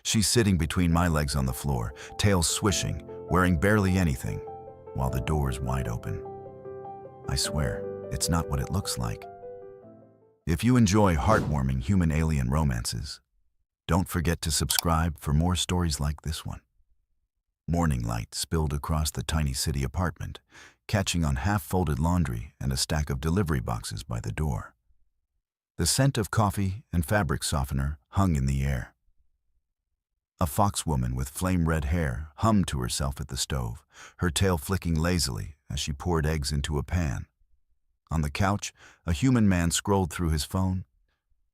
She's sitting between my legs on the floor, tail swishing, wearing barely anything, while the door's wide open. I swear, it's not what it looks like. If you enjoy heartwarming human-alien romances, don't forget to subscribe for more stories like this one. Morning light spilled across the tiny city apartment, catching on half-folded laundry and a stack of delivery boxes by the door. The scent of coffee and fabric softener hung in the air. A foxwoman with flame-red hair hummed to herself at the stove, her tail flicking lazily as she poured eggs into a pan. On the couch, a human man scrolled through his phone,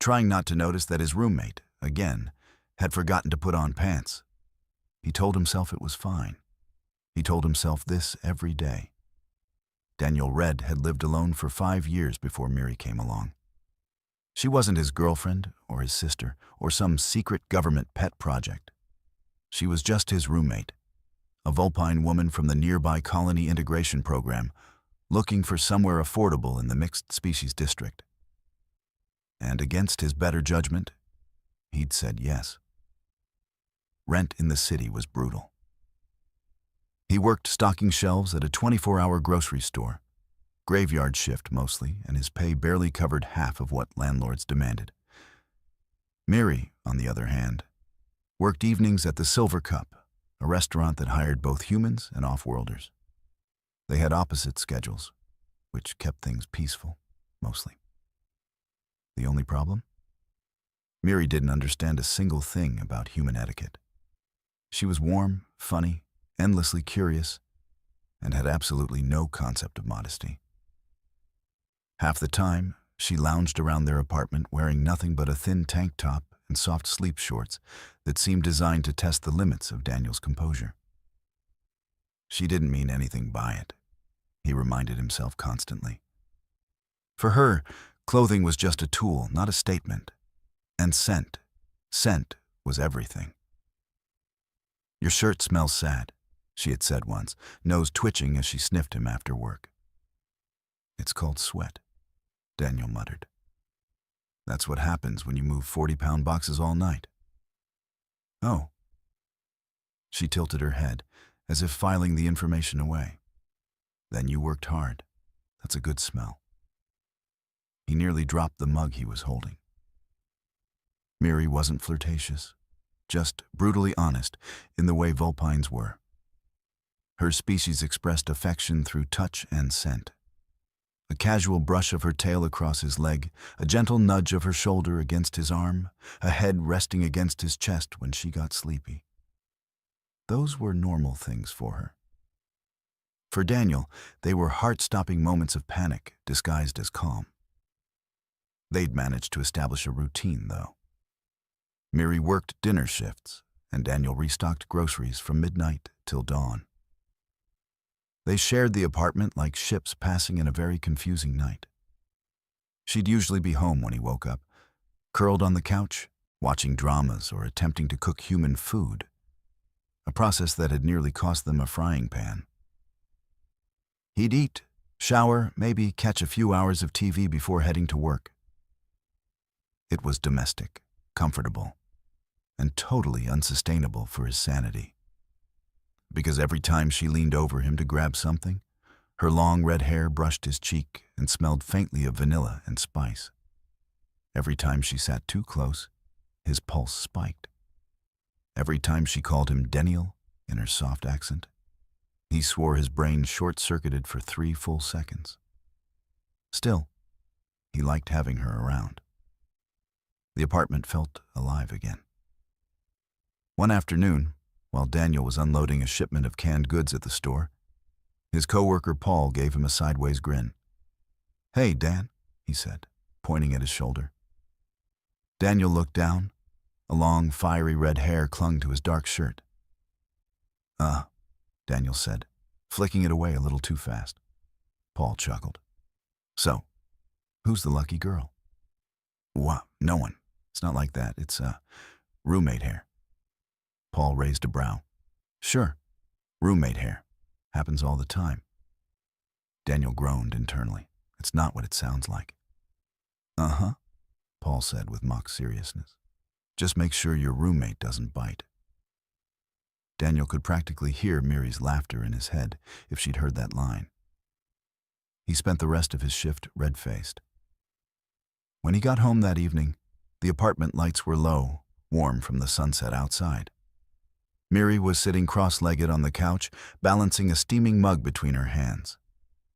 trying not to notice that his roommate, again, had forgotten to put on pants. He told himself it was fine. He told himself this every day. Daniel Red had lived alone for 5 years before Miri came along. She wasn't his girlfriend or his sister or some secret government pet project. She was just his roommate, a Vulpine woman from the nearby colony integration program, looking for somewhere affordable in the mixed species district. And against his better judgment, he'd said yes. Rent in the city was brutal. He worked stocking shelves at a 24-hour grocery store, graveyard shift mostly, and his pay barely covered half of what landlords demanded. Miri, on the other hand, worked evenings at the Silver Cup, a restaurant that hired both humans and off-worlders. They had opposite schedules, which kept things peaceful, mostly. The only problem? Miri didn't understand a single thing about human etiquette. She was warm, funny, endlessly curious, and had absolutely no concept of modesty. Half the time, she lounged around their apartment wearing nothing but a thin tank top and soft sleep shorts that seemed designed to test the limits of Daniel's composure. She didn't mean anything by it, he reminded himself constantly. For her, clothing was just a tool, not a statement. And scent was everything. "Your shirt smells sad," she had said once, nose twitching as she sniffed him after work. "It's called sweat," Daniel muttered. "That's what happens when you move 40-pound boxes all night." "Oh." She tilted her head, as if filing the information away. "Then you worked hard. That's a good smell." He nearly dropped the mug he was holding. Miri wasn't flirtatious, just brutally honest in the way Vulpines were. Her species expressed affection through touch and scent. A casual brush of her tail across his leg, a gentle nudge of her shoulder against his arm, a head resting against his chest when she got sleepy. Those were normal things for her. For Daniel, they were heart-stopping moments of panic disguised as calm. They'd managed to establish a routine, though. Miri worked dinner shifts, and Daniel restocked groceries from midnight till dawn. They shared the apartment like ships passing in a very confusing night. She'd usually be home when he woke up, curled on the couch, watching dramas or attempting to cook human food, a process that had nearly cost them a frying pan. He'd eat, shower, maybe catch a few hours of TV before heading to work. It was domestic, comfortable, and totally unsustainable for his sanity. Because every time she leaned over him to grab something, her long red hair brushed his cheek and smelled faintly of vanilla and spice. Every time she sat too close, his pulse spiked. Every time she called him Daniel in her soft accent, he swore his brain short-circuited for 3 full seconds. Still, he liked having her around. The apartment felt alive again. One afternoon, while Daniel was unloading a shipment of canned goods at the store, his coworker Paul gave him a sideways grin. "Hey, Dan," he said, pointing at his shoulder. Daniel looked down. A long, fiery red hair clung to his dark shirt. Daniel said, flicking it away a little too fast. Paul chuckled. "So, who's the lucky girl?" No one. It's not like that. It's, roommate hair." Paul raised a brow. "Sure, roommate hair. Happens all the time." Daniel groaned internally. It's not what it sounds like. "Uh-huh," Paul said with mock seriousness. Just make sure your roommate doesn't bite. Daniel could practically hear Miri's laughter in his head if she'd heard that line. He spent the rest of his shift red-faced. When he got home that evening, the apartment lights were low, warm from the sunset outside. Miri was sitting cross-legged on the couch, balancing a steaming mug between her hands.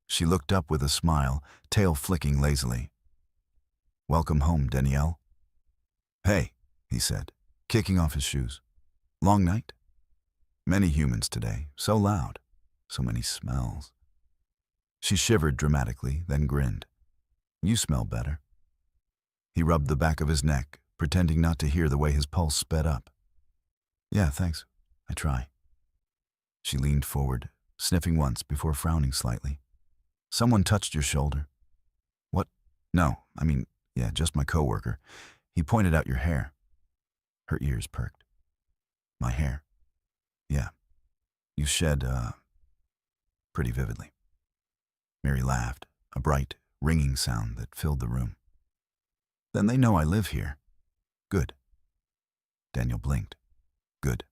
She looked up with a smile, tail flicking lazily. "Welcome home, Danielle." "Hey," he said, kicking off his shoes. "Long night?" "Many humans today, so loud, so many smells." She shivered dramatically, then grinned. "You smell better." He rubbed the back of his neck, pretending not to hear the way his pulse sped up. "Yeah, thanks. I try." She leaned forward, sniffing once before frowning slightly. "Someone touched your shoulder." "What? No, yeah, just my coworker. He pointed out your hair." Her ears perked. "My hair?" "Yeah. You shed, pretty vividly." Miri laughed, a bright, ringing sound that filled the room. "Then they know I live here." "Good." Daniel blinked. "Good.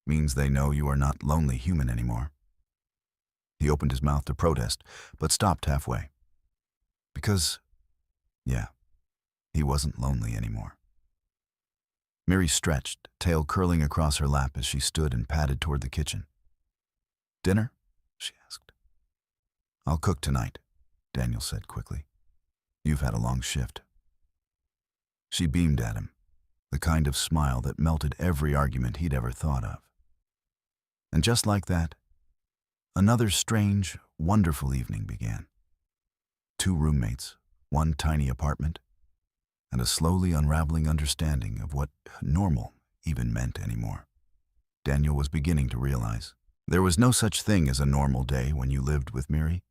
Means they know you are not lonely human anymore." He opened his mouth to protest, but stopped halfway. Because, yeah, he wasn't lonely anymore. Miri stretched, tail curling across her lap as she stood and padded toward the kitchen. "Dinner?" she asked. "I'll cook tonight," Daniel said quickly. "You've had a long shift." She beamed at him, the kind of smile that melted every argument he'd ever thought of. And just like that, another strange, wonderful evening began. 2 roommates, 1 tiny apartment, and a slowly unraveling understanding of what normal even meant anymore. Daniel was beginning to realize there was no such thing as a normal day when you lived with Miri.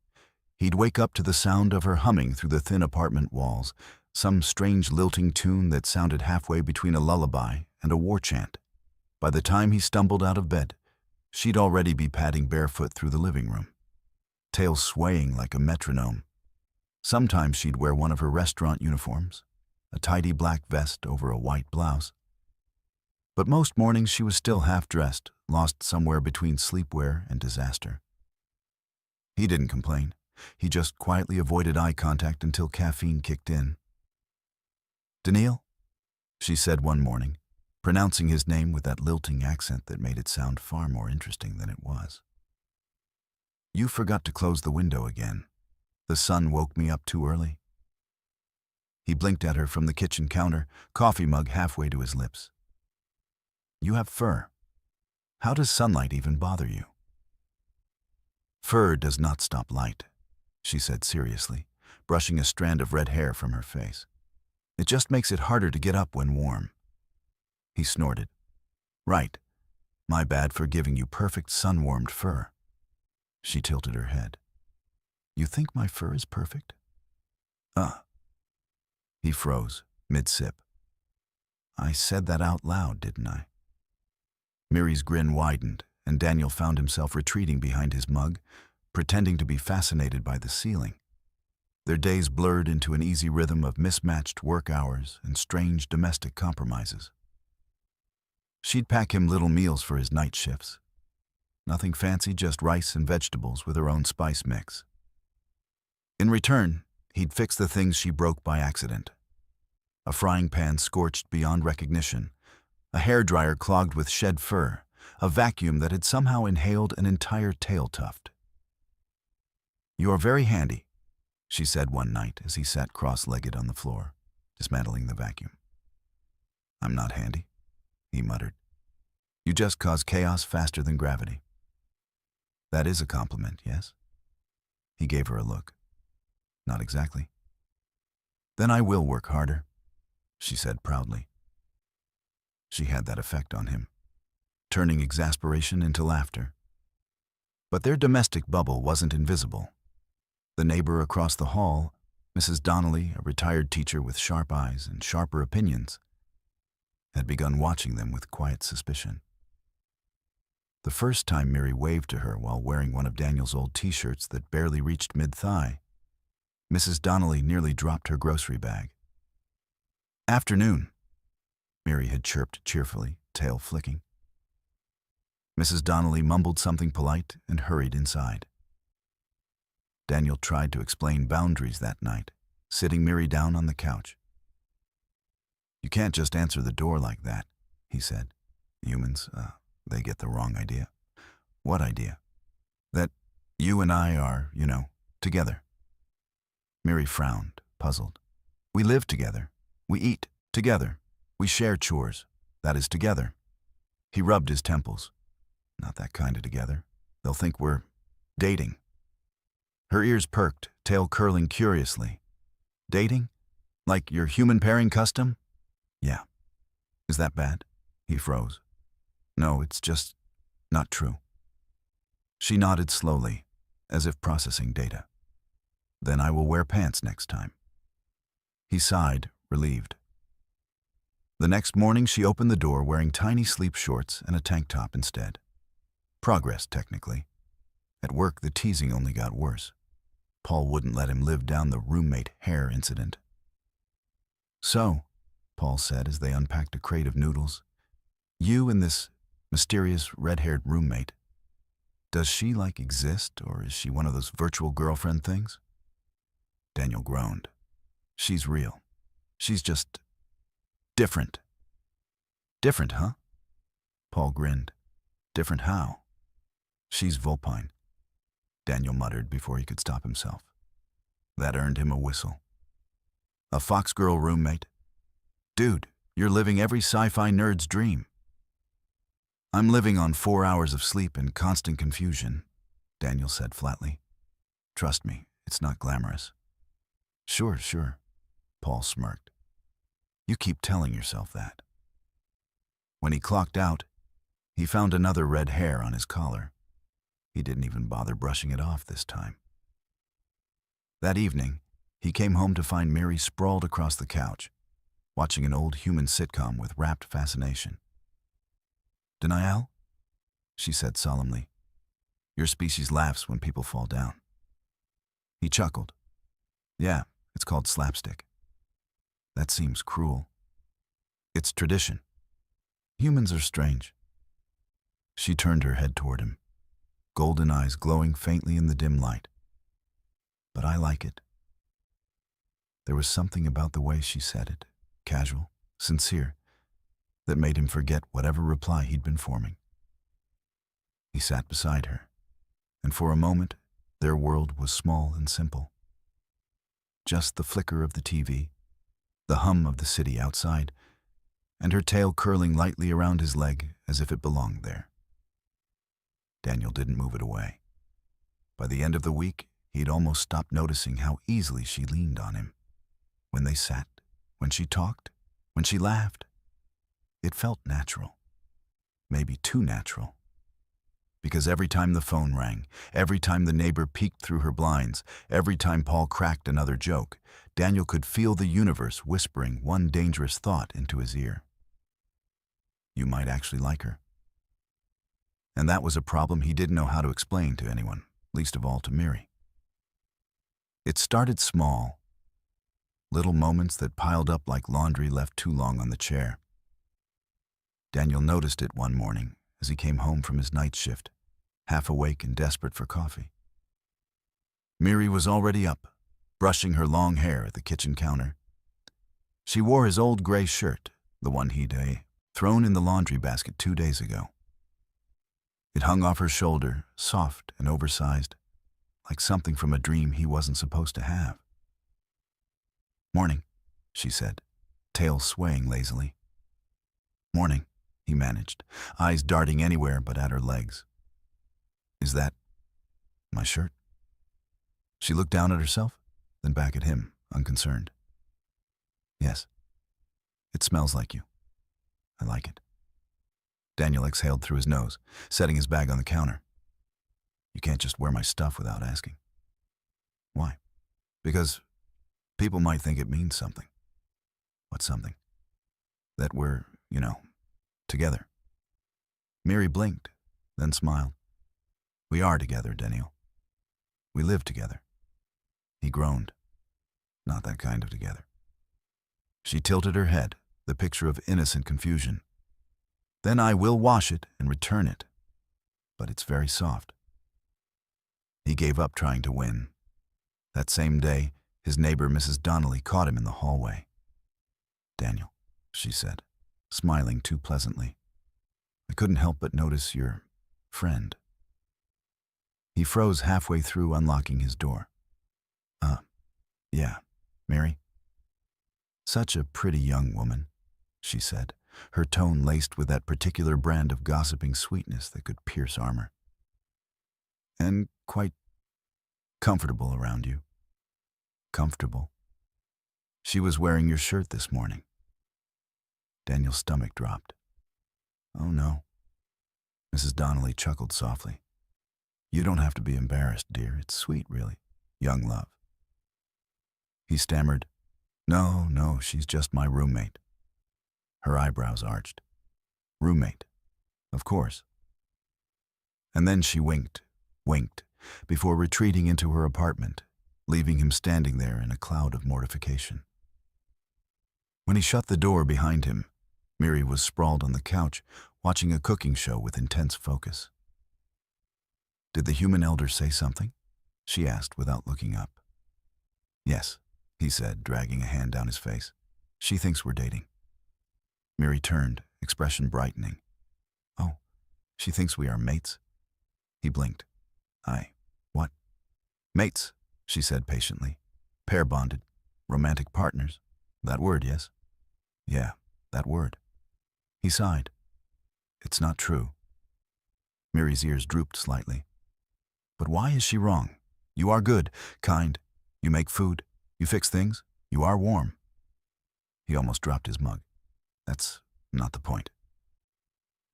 He'd wake up to the sound of her humming through the thin apartment walls, some strange lilting tune that sounded halfway between a lullaby and a war chant. By the time he stumbled out of bed, she'd already be padding barefoot through the living room, tail swaying like a metronome. Sometimes she'd wear one of her restaurant uniforms, a tidy black vest over a white blouse. But most mornings she was still half-dressed, lost somewhere between sleepwear and disaster. He didn't complain. He just quietly avoided eye contact until caffeine kicked in. "Daniel?" she said one morning, pronouncing his name with that lilting accent that made it sound far more interesting than it was. "You forgot to close the window again. The sun woke me up too early." He blinked at her from the kitchen counter, coffee mug halfway to his lips. "You have fur. How does sunlight even bother you?" "Fur does not stop light," she said seriously, brushing a strand of red hair from her face. "It just makes it harder to get up when warm." He snorted. "Right. My bad for giving you perfect sun-warmed fur." She tilted her head. "You think my fur is perfect?" He froze, mid-sip. "I said that out loud, didn't I?" Miri's grin widened, and Daniel found himself retreating behind his mug, pretending to be fascinated by the ceiling. Their days blurred into an easy rhythm of mismatched work hours and strange domestic compromises. She'd pack him little meals for his night shifts. Nothing fancy, just rice and vegetables with her own spice mix. In return, he'd fix the things she broke by accident. A frying pan scorched beyond recognition, a hairdryer clogged with shed fur, a vacuum that had somehow inhaled an entire tail tuft. "You're very handy," she said one night as he sat cross-legged on the floor, dismantling the vacuum. "I'm not handy," he muttered. "You just cause chaos faster than gravity." "That is a compliment, yes?" He gave her a look. "Not exactly." "Then I will work harder," she said proudly. She had that effect on him, turning exasperation into laughter. But their domestic bubble wasn't invisible. The neighbor across the hall, Mrs. Donnelly, a retired teacher with sharp eyes and sharper opinions, had begun watching them with quiet suspicion. The first time Miri waved to her while wearing one of Daniel's old t-shirts that barely reached mid-thigh, Mrs. Donnelly nearly dropped her grocery bag. "Afternoon." Mary had chirped cheerfully, tail flicking. Mrs. Donnelly mumbled something polite and hurried inside. Daniel tried to explain boundaries that night, sitting Mary down on the couch. "You can't just answer the door like that," he said. "Humans, they get the wrong idea." "What idea?" "That you and I are, together." Mary frowned, puzzled. "We live together. We eat together. We share chores. That is together." He rubbed his temples. "Not that kind of together. They'll think we're dating." Her ears perked, tail curling curiously. "Dating? Like your human pairing custom?" "Yeah." "Is that bad?" He froze. "No, it's just not true." She nodded slowly, as if processing data. "Then I will wear pants next time." He sighed, relieved. The next morning, she opened the door wearing tiny sleep shorts and a tank top instead. Progress, technically. At work, the teasing only got worse. Paul wouldn't let him live down the roommate hair incident. "So," Paul said as they unpacked a crate of noodles, "you and this mysterious red-haired roommate, does she, exist, or is she one of those virtual girlfriend things?" Daniel groaned. "She's real. She's just different." "Different, huh?" Paul grinned. "Different how?" "She's Vulpine," Daniel muttered before he could stop himself. That earned him a whistle. "A Fox Girl roommate? Dude, you're living every sci-fi nerd's dream." "I'm living on 4 hours of sleep and constant confusion," Daniel said flatly. "Trust me, it's not glamorous." Sure, Paul smirked. "You keep telling yourself that." When he clocked out, he found another red hair on his collar. He didn't even bother brushing it off this time. That evening, he came home to find Mary sprawled across the couch, watching an old human sitcom with rapt fascination. "Denial?" she said solemnly. "Your species laughs when people fall down." He chuckled. "Yeah, it's called slapstick." "That seems cruel." "It's tradition. Humans are strange." She turned her head toward him, golden eyes glowing faintly in the dim light. "But I like it." There was something about the way she said it, casual, sincere, that made him forget whatever reply he'd been forming. He sat beside her, and for a moment, their world was small and simple. Just the flicker of the TV, the hum of the city outside, and her tail curling lightly around his leg as if it belonged there. Daniel didn't move it away. By the end of the week, he'd almost stopped noticing how easily she leaned on him. When they sat, when she talked, when she laughed, it felt natural. Maybe too natural. Because every time the phone rang, every time the neighbor peeked through her blinds, every time Paul cracked another joke, Daniel could feel the universe whispering one dangerous thought into his ear. You might actually like her. And that was a problem he didn't know how to explain to anyone, least of all to Mary. It started small, little moments that piled up like laundry left too long on the chair. Daniel noticed it one morning as he came home from his night shift, half awake and desperate for coffee. Mary was already up, brushing her long hair at the kitchen counter. She wore his old gray shirt, the one he'd thrown in the laundry basket 2 days ago. It hung off her shoulder, soft and oversized, like something from a dream he wasn't supposed to have. "Morning," she said, tail swaying lazily. "Morning," he managed, eyes darting anywhere but at her legs. "Is that my shirt?" She looked down at herself, then back at him, unconcerned. "Yes. It smells like you. I like it." Daniel exhaled through his nose, setting his bag on the counter. "You can't just wear my stuff without asking." "Why?" "Because people might think it means something." "What's something?" "That we're, together." Mary blinked, then smiled. "We are together, Daniel. We live together." He groaned. "Not that kind of together." She tilted her head, the picture of innocent confusion. Then I will wash it and return it, but it's very soft. He gave up trying to win. That same day, his neighbor, Mrs. Donnelly, caught him in the hallway. "Daniel," she said, smiling too pleasantly, "I couldn't help but notice your friend." He froze halfway through unlocking his door. Yeah, Mary?" "Such a pretty young woman," she said, her tone laced with that particular brand of gossiping sweetness that could pierce armor. "And quite comfortable around you." "Comfortable?" "She was wearing your shirt this morning." Daniel's stomach dropped. "Oh, no." Mrs. Donnelly chuckled softly. "You don't have to be embarrassed, dear. It's sweet, really. Young love." He stammered, No, she's just my roommate." Her eyebrows arched. "Roommate, of course." And then she winked, before retreating into her apartment, leaving him standing there in a cloud of mortification. When he shut the door behind him, Miri was sprawled on the couch, watching a cooking show with intense focus. "Did the human elder say something?" she asked without looking up. "Yes," he said, dragging a hand down his face. "She thinks we're dating." Miri turned, expression brightening. "Oh, she thinks we are mates?" He blinked. What?" "Mates," she said patiently. "Pair bonded, romantic partners. That word, yes?" "Yeah, that word." He sighed. "It's not true." Miri's ears drooped slightly. "But why is she wrong? You are good, kind. You make food. You fix things. You are warm." He almost dropped his mug. "That's not the point."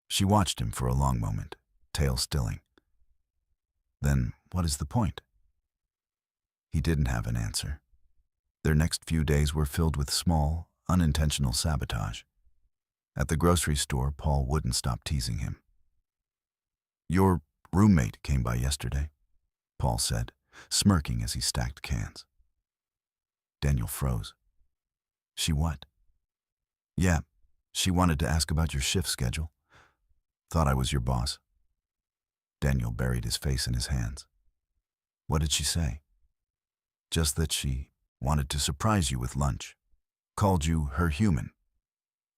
She watched him for a long moment, tail stilling. "Then what is the point?" He didn't have an answer. Their next few days were filled with small, unintentional sabotage. At the grocery store, Paul wouldn't stop teasing him. "Your roommate came by yesterday," Paul said, smirking as he stacked cans. Daniel froze. "She what?" "Yeah, she wanted to ask about your shift schedule. Thought I was your boss." Daniel buried his face in his hands. "What did she say?" "Just that she wanted to surprise you with lunch. Called you her human.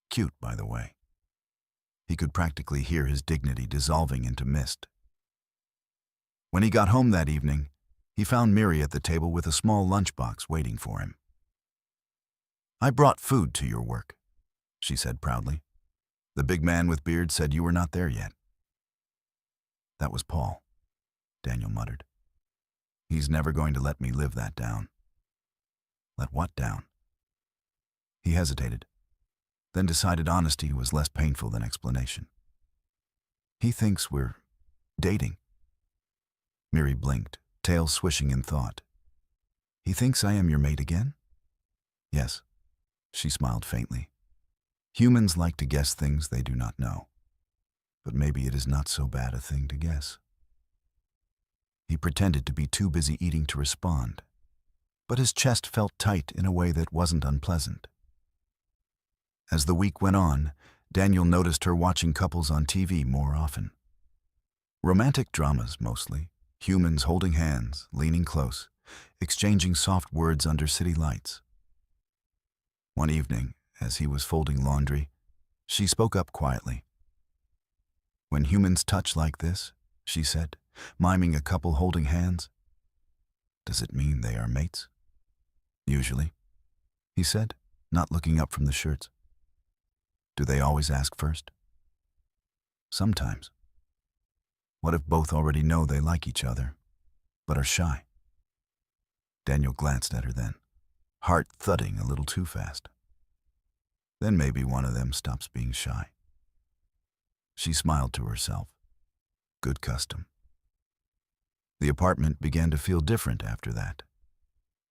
Cute, by the way." He could practically hear his dignity dissolving into mist. When he got home that evening, he found Miri at the table with a small lunchbox waiting for him. "I brought food to your work," she said proudly. "The big man with beard said you were not there yet." "That was Paul," Daniel muttered. "He's never going to let me live that down." "Let what down?" He hesitated, then decided honesty was less painful than explanation. "He thinks we're dating." Miri blinked, tail swishing in thought. "He thinks I am your mate again?" "Yes," she smiled faintly. "Humans like to guess things they do not know. But maybe it is not so bad a thing to guess." He pretended to be too busy eating to respond, but his chest felt tight in a way that wasn't unpleasant. As the week went on, Daniel noticed her watching couples on TV more often. Romantic dramas, mostly. Humans holding hands, leaning close, exchanging soft words under city lights. One evening, as he was folding laundry, she spoke up quietly. "When humans touch like this," she said, miming a couple holding hands, "does it mean they are mates?" "Usually," he said, not looking up from the shirts. "Do they always ask first?" "Sometimes." "What if both already know they like each other, but are shy?" Daniel glanced at her then, heart thudding a little too fast. "Then maybe one of them stops being shy." She smiled to herself. Good custom. The apartment began to feel different after that.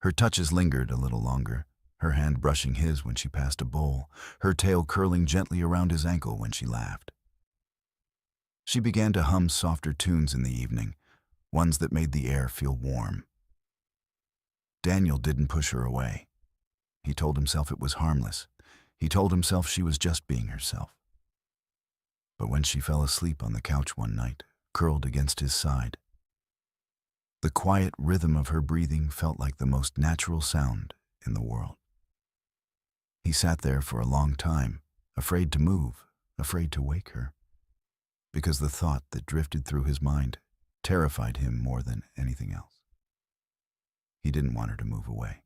Her touches lingered a little longer, her hand brushing his when she passed a bowl, her tail curling gently around his ankle when she laughed. She began to hum softer tunes in the evening, ones that made the air feel warm. Daniel didn't push her away. He told himself it was harmless. He told himself she was just being herself. But when she fell asleep on the couch one night, curled against his side, the quiet rhythm of her breathing felt like the most natural sound in the world. He sat there for a long time, afraid to move, afraid to wake her, because the thought that drifted through his mind terrified him more than anything else. He didn't want her to move away.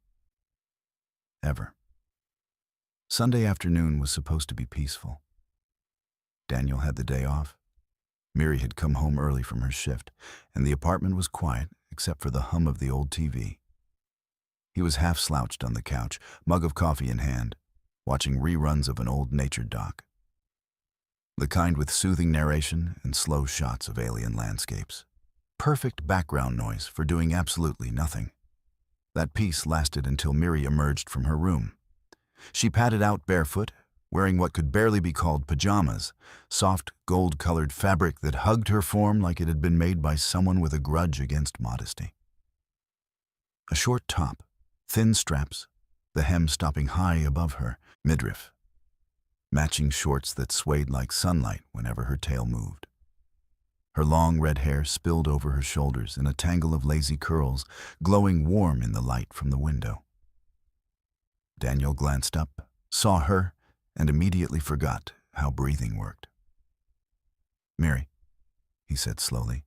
Ever. Sunday afternoon was supposed to be peaceful. Daniel had the day off. Miri had come home early from her shift, and the apartment was quiet except for the hum of the old TV. He was half slouched on the couch, mug of coffee in hand, watching reruns of an old nature doc. The kind with soothing narration and slow shots of alien landscapes. Perfect background noise for doing absolutely nothing. That peace lasted until Miri emerged from her room. She padded out barefoot, wearing what could barely be called pajamas, soft, gold-colored fabric that hugged her form like it had been made by someone with a grudge against modesty. A short top, thin straps, the hem stopping high above her midriff, matching shorts that swayed like sunlight whenever her tail moved. Her long red hair spilled over her shoulders in a tangle of lazy curls, glowing warm in the light from the window. Daniel glanced up, saw her, and immediately forgot how breathing worked. "Miri," he said slowly,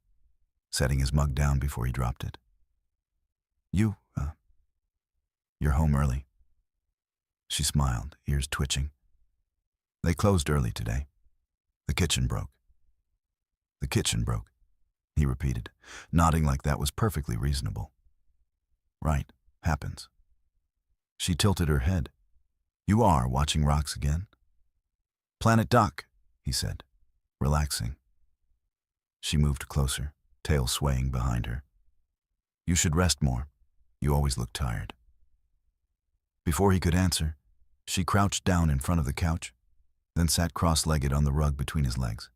setting his mug down before he dropped it. You're home early." She smiled, ears twitching. "They closed early today. The kitchen broke." "The kitchen broke," he repeated, nodding like that was perfectly reasonable. "Right, happens." She tilted her head. "You are watching rocks again?" "Planet Doc," he said, relaxing. She moved closer, tail swaying behind her. "You should rest more. You always look tired." Before he could answer, she crouched down in front of the couch, then sat cross-legged on the rug between his legs.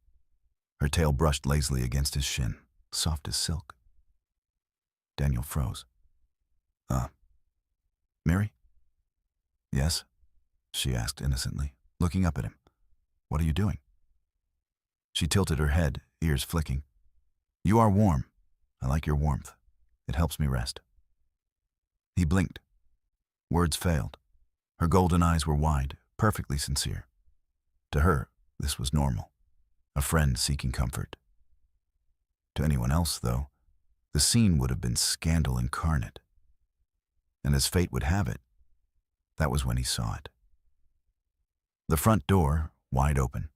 Her tail brushed lazily against his shin, soft as silk. Daniel froze. Miri?" "Yes?" she asked innocently, looking up at him. "What are you doing?" She tilted her head, ears flicking. "You are warm. I like your warmth. It helps me rest." He blinked. Words failed. Her golden eyes were wide, perfectly sincere. To her, this was normal. A friend seeking comfort. To anyone else, though, the scene would have been scandal incarnate. And as fate would have it, that was when he saw it. The front door, wide open.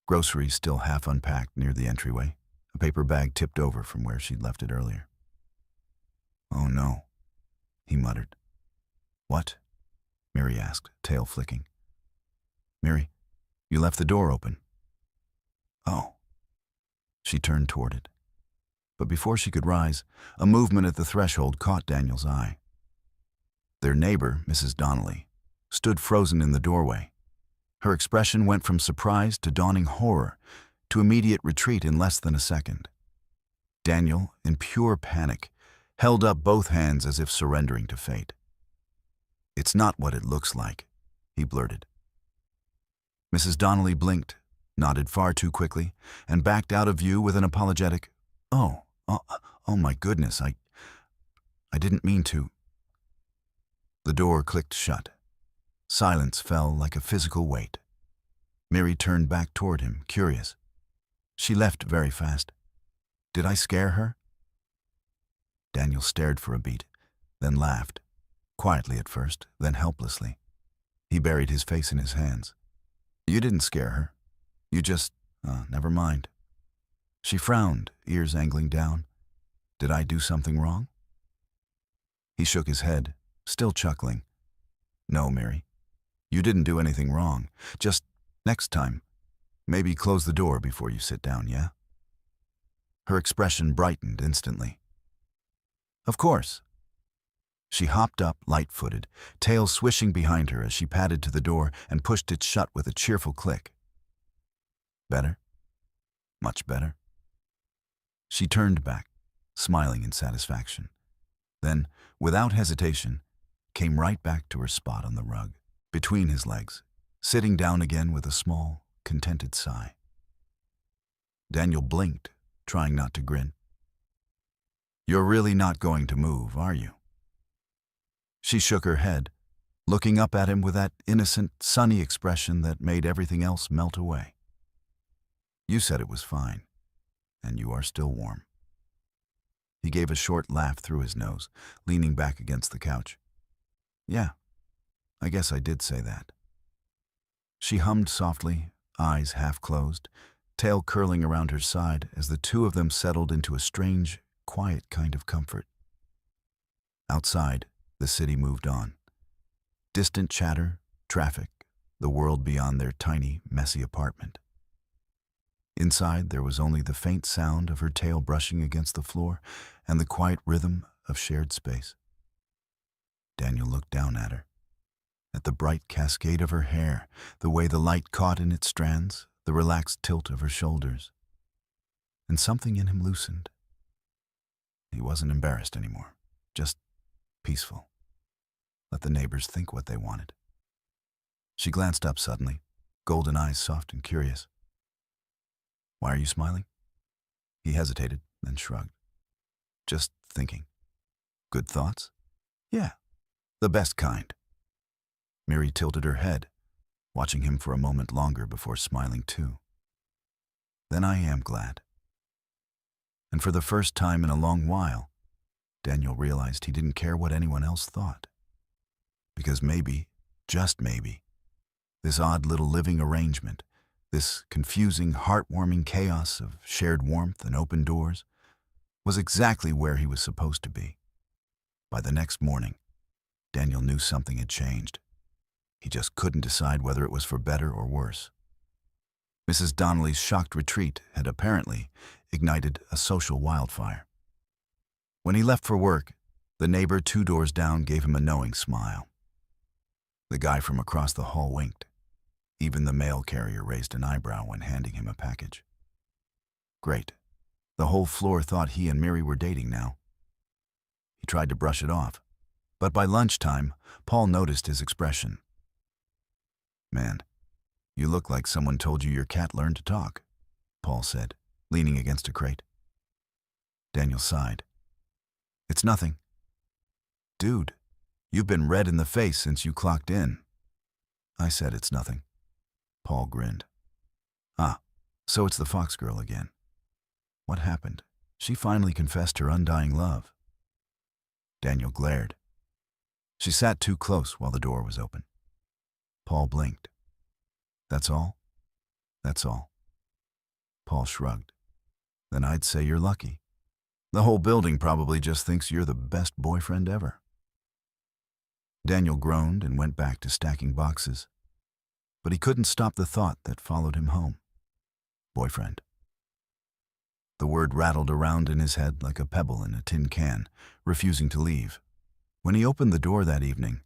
Groceries still half unpacked near the entryway, a paper bag tipped over from where she'd left it earlier. "Oh no," he muttered. "What?" Miri asked, tail flicking. "Miri, you left the door open." "Oh." She turned toward it. But before she could rise, a movement at the threshold caught Daniel's eye. Their neighbor, Mrs. Donnelly, stood frozen in the doorway. Her expression went from surprise to dawning horror, to immediate retreat in less than a second. Daniel, in pure panic, held up both hands as if surrendering to fate. "It's not what it looks like," he blurted. Mrs. Donnelly blinked, nodded far too quickly, and backed out of view with an apologetic, Oh my goodness, I didn't mean to." The door clicked shut. Silence fell like a physical weight. Miri turned back toward him, curious. "She left very fast. Did I scare her?" Daniel stared for a beat, then laughed. Quietly at first, then helplessly. He buried his face in his hands. "You didn't scare her. You just, never mind." She frowned, ears angling down. "Did I do something wrong?" He shook his head, still chuckling. "No, Miri. You didn't do anything wrong. Just, next time, maybe close the door before you sit down, yeah?" Her expression brightened instantly. "Of course." She hopped up, light-footed, tail swishing behind her as she padded to the door and pushed it shut with a cheerful click. "Better? Much better?" She turned back, smiling in satisfaction. Then, without hesitation, came right back to her spot on the rug, between his legs, sitting down again with a small, contented sigh. Daniel blinked, trying not to grin. "You're really not going to move, are you?" She shook her head, looking up at him with that innocent, sunny expression that made everything else melt away. "You said it was fine, and you are still warm." He gave a short laugh through his nose, leaning back against the couch. "Yeah, I guess I did say that." She hummed softly, eyes half closed, tail curling around her side as the two of them settled into a strange, quiet kind of comfort. Outside, the city moved on. Distant chatter, traffic, the world beyond their tiny, messy apartment. Inside, there was only the faint sound of her tail brushing against the floor and the quiet rhythm of shared space. Daniel looked down at her, at the bright cascade of her hair, the way the light caught in its strands, the relaxed tilt of her shoulders. And something in him loosened. He wasn't embarrassed anymore, just peaceful. Let the neighbors think what they wanted. She glanced up suddenly, golden eyes soft and curious. "Why are you smiling?" He hesitated, then shrugged. "Just thinking." "Good thoughts?" "Yeah, the best kind." Miri tilted her head, watching him for a moment longer before smiling too. "Then I am glad." And for the first time in a long while, Daniel realized he didn't care what anyone else thought. Because maybe, just maybe, this odd little living arrangement, this confusing, heartwarming chaos of shared warmth and open doors, was exactly where he was supposed to be. By the next morning, Daniel knew something had changed. He just couldn't decide whether it was for better or worse. Mrs. Donnelly's shocked retreat had apparently ignited a social wildfire. When he left for work, the neighbor 2 doors down gave him a knowing smile. The guy from across the hall winked. Even the mail carrier raised an eyebrow when handing him a package. Great. The whole floor thought he and Miri were dating now. He tried to brush it off, but by lunchtime, Paul noticed his expression. "Man, you look like someone told you your cat learned to talk," Paul said, leaning against a crate. Daniel sighed. "It's nothing." "Dude, you've been red in the face since you clocked in." "I said it's nothing." Paul grinned. "Ah, so it's the Fox girl again. What happened? She finally confessed her undying love." Daniel glared. "She sat too close while the door was open." Paul blinked. "That's all?" "That's all." Paul shrugged. "Then I'd say you're lucky. The whole building probably just thinks you're the best boyfriend ever." Daniel groaned and went back to stacking boxes. But he couldn't stop the thought that followed him home. Boyfriend. The word rattled around in his head like a pebble in a tin can, refusing to leave. When he opened the door that evening,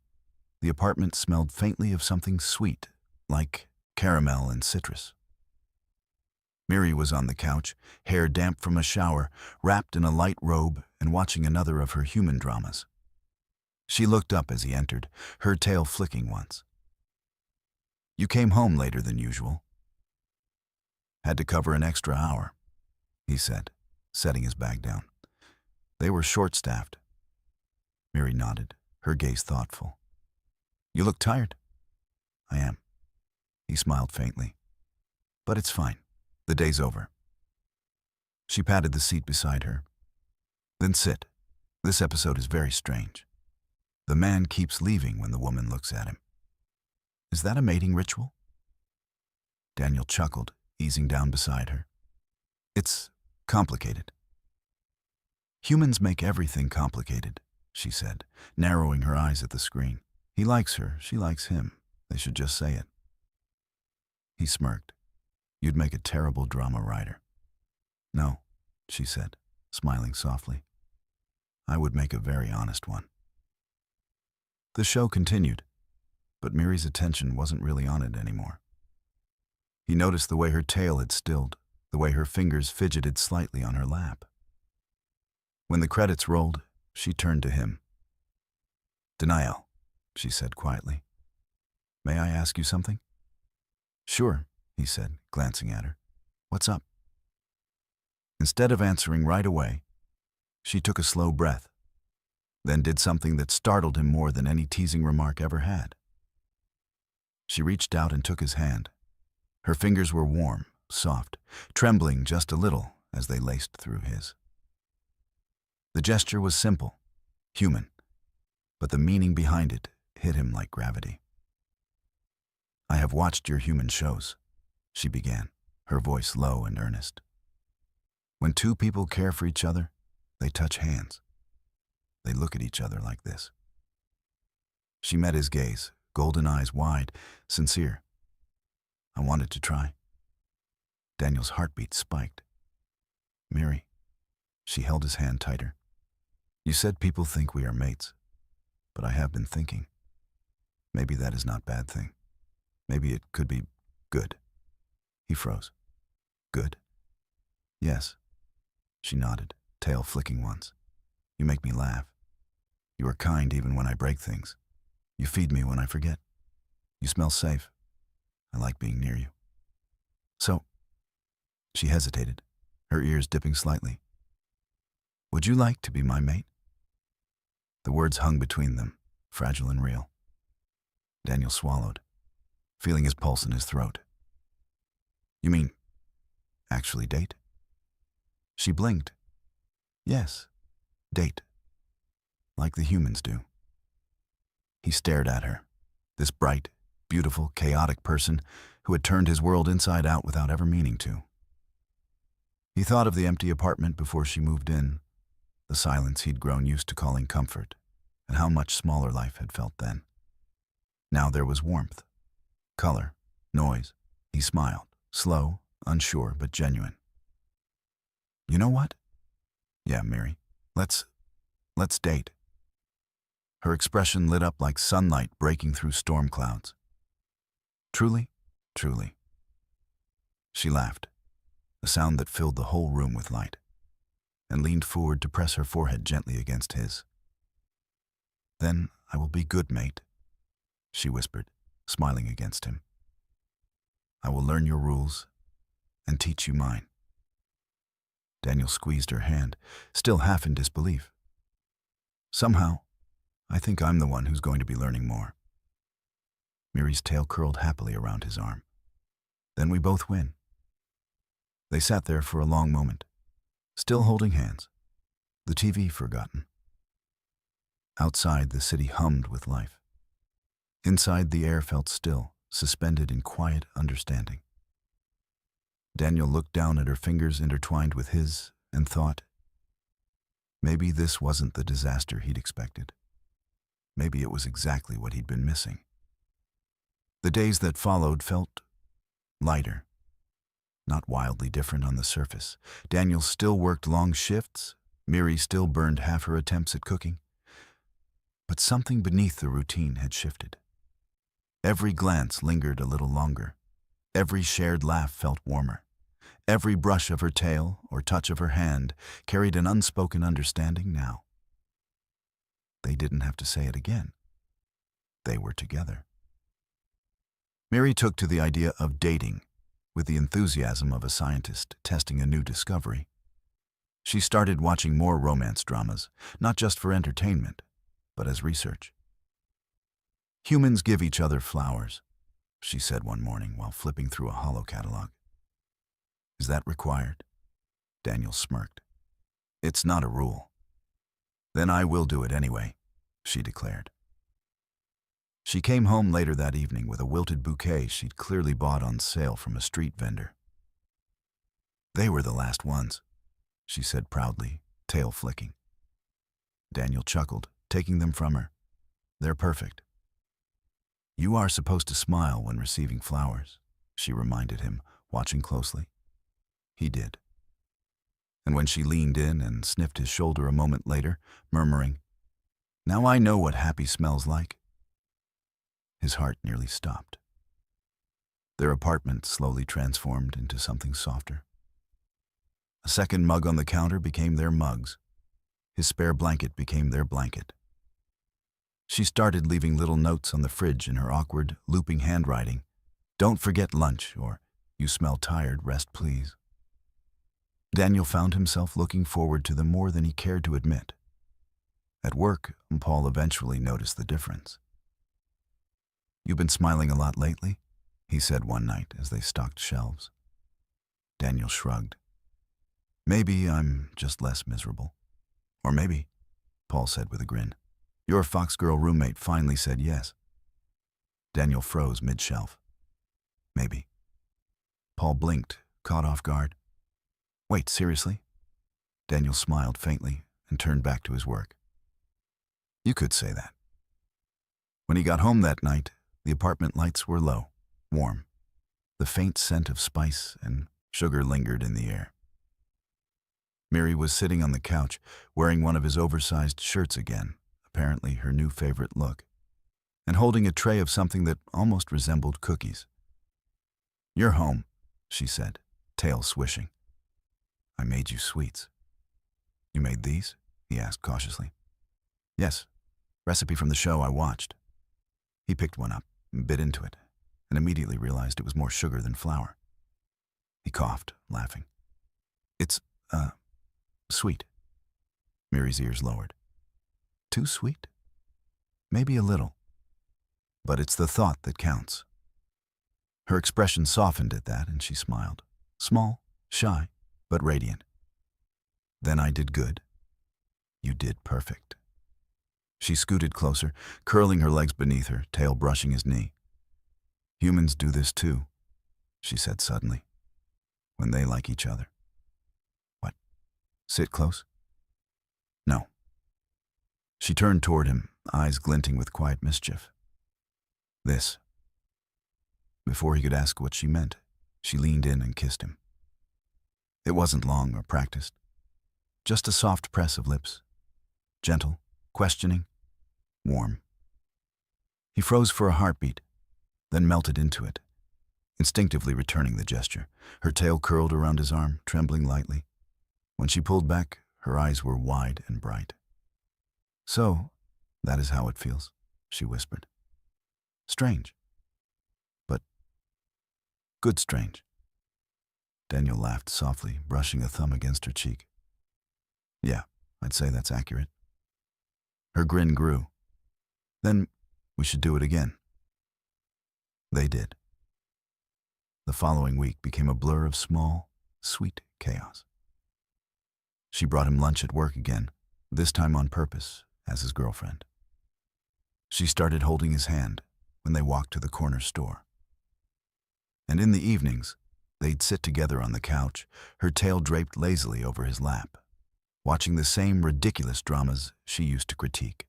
the apartment smelled faintly of something sweet, like caramel and citrus. Miri was on the couch, hair damp from a shower, wrapped in a light robe and watching another of her human dramas. She looked up as he entered, her tail flicking once. "You came home later than usual." "Had to cover an extra hour," he said, setting his bag down. "They were short-staffed." Miri nodded, her gaze thoughtful. "You look tired." "I am." He smiled faintly. "But it's fine. The day's over." She patted the seat beside her. "Then sit. This episode is very strange. The man keeps leaving when the woman looks at him. Is that a mating ritual?" Daniel chuckled, easing down beside her. "It's complicated." "Humans make everything complicated," she said, narrowing her eyes at the screen. "He likes her, she likes him. They should just say it." He smirked. "You'd make a terrible drama writer." "No," she said, smiling softly. "I would make a very honest one." The show continued, but Miri's attention wasn't really on it anymore. He noticed the way her tail had stilled, the way her fingers fidgeted slightly on her lap. When the credits rolled, she turned to him. "Daniel," she said quietly, "may I ask you something?" Sure, he said, glancing at her. What's up? Instead of answering right away, she took a slow breath, then did something that startled him more than any teasing remark ever had. She reached out and took his hand. Her fingers were warm, soft, trembling just a little as they laced through his. The gesture was simple, human, but the meaning behind it hit him like gravity. I have watched your human shows, she began, her voice low and earnest. When two people care for each other, they touch hands. They look at each other like this. She met his gaze, golden eyes wide, sincere. I wanted to try. Daniel's heartbeat spiked. Miri, she held his hand tighter. You said people think we are mates, but I have been thinking. Maybe that is not a bad thing. Maybe it could be good. He froze. Good? Yes. She nodded, tail flicking once. You make me laugh. You are kind even when I break things. You feed me when I forget. You smell safe. I like being near you. So, she hesitated, her ears dipping slightly. Would you like to be my mate? The words hung between them, fragile and real. Daniel swallowed, feeling his pulse in his throat. You mean, actually date? She blinked. Yes, date. Like the humans do. He stared at her, this bright, beautiful, chaotic person who had turned his world inside out without ever meaning to. He thought of the empty apartment before she moved in, the silence he'd grown used to calling comfort, and how much smaller life had felt then. Now there was warmth, color, noise. He smiled, slow, unsure, but genuine. You know what? Yeah, Miri, let's date. Her expression lit up like sunlight breaking through storm clouds. Truly? Truly. She laughed, a sound that filled the whole room with light, and leaned forward to press her forehead gently against his. Then I will be good, mate, she whispered, smiling against him. I will learn your rules and teach you mine. Daniel squeezed her hand, still half in disbelief. Somehow, I think I'm the one who's going to be learning more. Miri's tail curled happily around his arm. Then we both win. They sat there for a long moment, still holding hands, the TV forgotten. Outside, the city hummed with life. Inside, the air felt still, suspended in quiet understanding. Daniel looked down at her fingers intertwined with his and thought, maybe this wasn't the disaster he'd expected. Maybe it was exactly what he'd been missing. The days that followed felt lighter, not wildly different on the surface. Daniel still worked long shifts, Miri still burned half her attempts at cooking. But something beneath the routine had shifted. Every glance lingered a little longer. Every shared laugh felt warmer. Every brush of her tail or touch of her hand carried an unspoken understanding now. They didn't have to say it again. They were together. Miri took to the idea of dating with the enthusiasm of a scientist testing a new discovery. She started watching more romance dramas, not just for entertainment, but as research. Humans give each other flowers, she said one morning while flipping through a holo catalog. Is that required? Daniel smirked. It's not a rule. Then I will do it anyway, she declared. She came home later that evening with a wilted bouquet she'd clearly bought on sale from a street vendor. They were the last ones, she said proudly, tail flicking. Daniel chuckled, taking them from her. They're perfect. You are supposed to smile when receiving flowers, she reminded him, watching closely. He did. And when she leaned in and sniffed his shoulder a moment later, murmuring, Now I know what happy smells like, his heart nearly stopped. Their apartment slowly transformed into something softer. A second mug on the counter became their mugs. His spare blanket became their blanket. She started leaving little notes on the fridge in her awkward, looping handwriting, Don't forget lunch, or you smell tired, rest please. Daniel found himself looking forward to them more than he cared to admit. At work, Paul eventually noticed the difference. "You've been smiling a lot lately," he said one night as they stocked shelves. Daniel shrugged. "Maybe I'm just less miserable. Or maybe," Paul said with a grin, "your Fox Girl roommate finally said yes." Daniel froze mid-shelf. "Maybe." Paul blinked, caught off guard. "Wait, seriously?" Daniel smiled faintly and turned back to his work. "You could say that." When he got home that night, the apartment lights were low, warm. The faint scent of spice and sugar lingered in the air. Miri was sitting on the couch, wearing one of his oversized shirts again, apparently her new favorite look, and holding a tray of something that almost resembled cookies. "You're home," she said, tail swishing. "I made you sweets." "You made these?" he asked cautiously. "Yes, recipe from the show I watched." He picked one up, bit into it, and immediately realized it was more sugar than flour. He coughed, laughing. "It's, sweet." Miri's ears lowered. "Too sweet?" "Maybe a little. But it's the thought that counts." Her expression softened at that, and she smiled. Small, shy, but radiant. "Then I did good." "You did perfect." She scooted closer, curling her legs beneath her, tail brushing his knee. "Humans do this too," she said suddenly, "when they like each other." "What? Sit close?" "No." She turned toward him, eyes glinting with quiet mischief. "This." Before he could ask what she meant, she leaned in and kissed him. It wasn't long or practiced. Just a soft press of lips. Gentle, questioning, warm. He froze for a heartbeat, then melted into it, instinctively returning the gesture. Her tail curled around his arm, trembling lightly. When she pulled back, her eyes were wide and bright. "So, that is how it feels," she whispered. "Strange. But good strange." Daniel laughed softly, brushing a thumb against her cheek. "Yeah, I'd say that's accurate." Her grin grew. "Then we should do it again." They did. The following week became a blur of small, sweet chaos. She brought him lunch at work again, this time on purpose, as his girlfriend. She started holding his hand when they walked to the corner store. And in the evenings, they'd sit together on the couch, her tail draped lazily over his lap, watching the same ridiculous dramas she used to critique.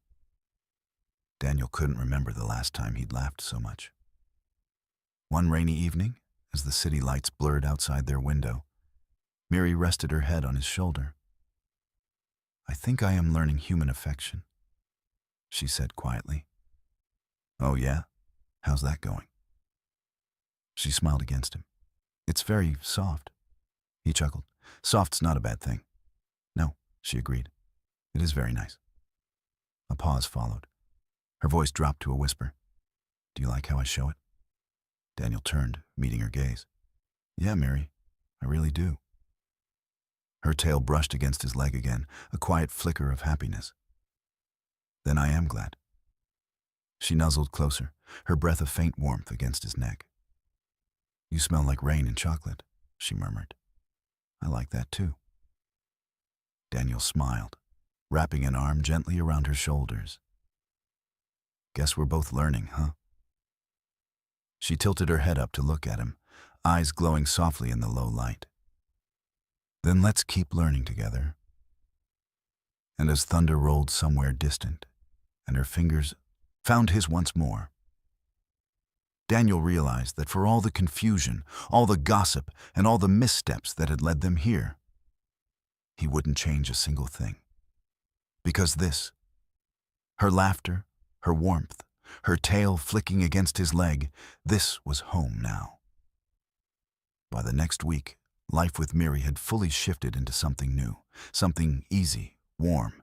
Daniel couldn't remember the last time he'd laughed so much. One rainy evening, as the city lights blurred outside their window, Miri rested her head on his shoulder. "I think I am learning human affection," she said quietly. "Oh yeah? How's that going?" She smiled against him. "It's very soft." He chuckled. "Soft's not a bad thing." "No," she agreed. "It is very nice." A pause followed. Her voice dropped to a whisper. "Do you like how I show it?" Daniel turned, meeting her gaze. "Yeah, Miri, I really do." Her tail brushed against his leg again, a quiet flicker of happiness. "Then I am glad." She nuzzled closer, her breath of faint warmth against his neck. "You smell like rain and chocolate," she murmured. "I like that too." Daniel smiled, wrapping an arm gently around her shoulders. "Guess we're both learning, huh?" She tilted her head up to look at him, eyes glowing softly in the low light. "Then let's keep learning together." And as thunder rolled somewhere distant, and her fingers found his once more, Daniel realized that for all the confusion, all the gossip, and all the missteps that had led them here, he wouldn't change a single thing. Because this, her laughter, her warmth, her tail flicking against his leg, this was home now. By the next week, life with Miri had fully shifted into something new, something easy, warm,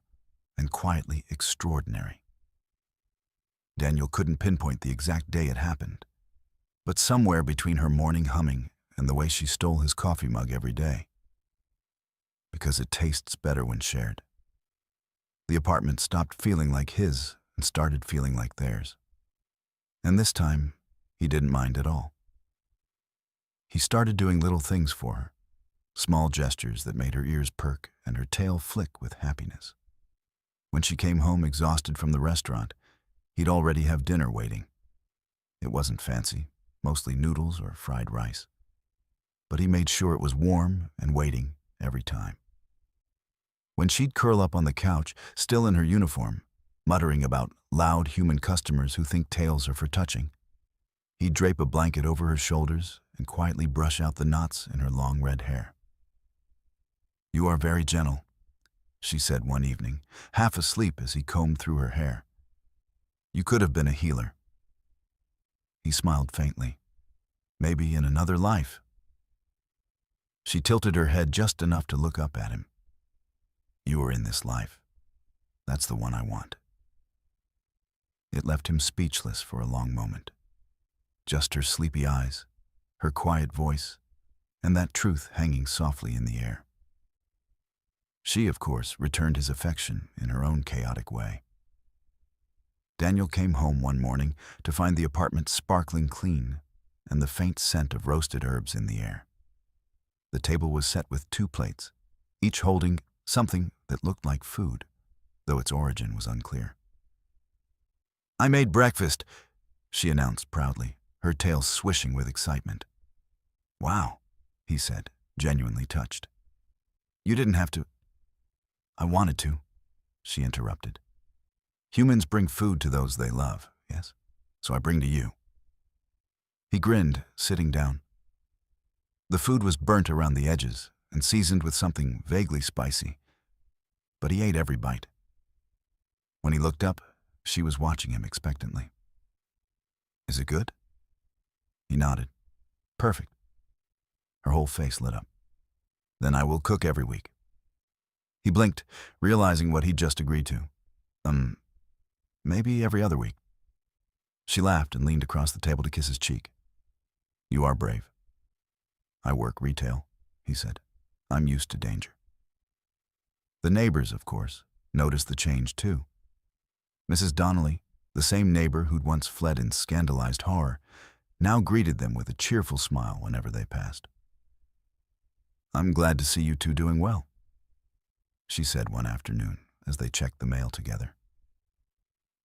and quietly extraordinary. Daniel couldn't pinpoint the exact day it happened, but somewhere between her morning humming and the way she stole his coffee mug every day. Because it tastes better when shared. The apartment stopped feeling like his and started feeling like theirs. And this time, he didn't mind at all. He started doing little things for her, small gestures that made her ears perk and her tail flick with happiness. When she came home exhausted from the restaurant, he'd already have dinner waiting. It wasn't fancy, mostly noodles or fried rice. But he made sure it was warm and waiting every time. When she'd curl up on the couch, still in her uniform, muttering about loud human customers who think tails are for touching, he'd drape a blanket over her shoulders and quietly brush out the knots in her long red hair. "You are very gentle," she said one evening, half asleep as he combed through her hair. "You could have been a healer." He smiled faintly. "Maybe in another life." She tilted her head just enough to look up at him. "You are in this life. That's the one I want." It left him speechless for a long moment. Just her sleepy eyes, her quiet voice, and that truth hanging softly in the air. She, of course, returned his affection in her own chaotic way. Daniel came home one morning to find the apartment sparkling clean and the faint scent of roasted herbs in the air. The table was set with 2 plates, each holding something that looked like food, though its origin was unclear. "I made breakfast," she announced proudly, her tail swishing with excitement. "Wow," he said, genuinely touched. "You didn't have to." "I wanted to," she interrupted. "Humans bring food to those they love, yes? So I bring to you." He grinned, sitting down. The food was burnt around the edges and seasoned with something vaguely spicy, but he ate every bite. When he looked up, she was watching him expectantly. "Is it good?" He nodded. "Perfect." Her whole face lit up. "Then I will cook every week." He blinked, realizing what he'd just agreed to. Maybe every other week." She laughed and leaned across the table to kiss his cheek. "You are brave." "I work retail," he said. "I'm used to danger." The neighbors, of course, noticed the change too. Mrs. Donnelly, the same neighbor who'd once fled in scandalized horror, now greeted them with a cheerful smile whenever they passed. "I'm glad to see you two doing well," she said one afternoon as they checked the mail together.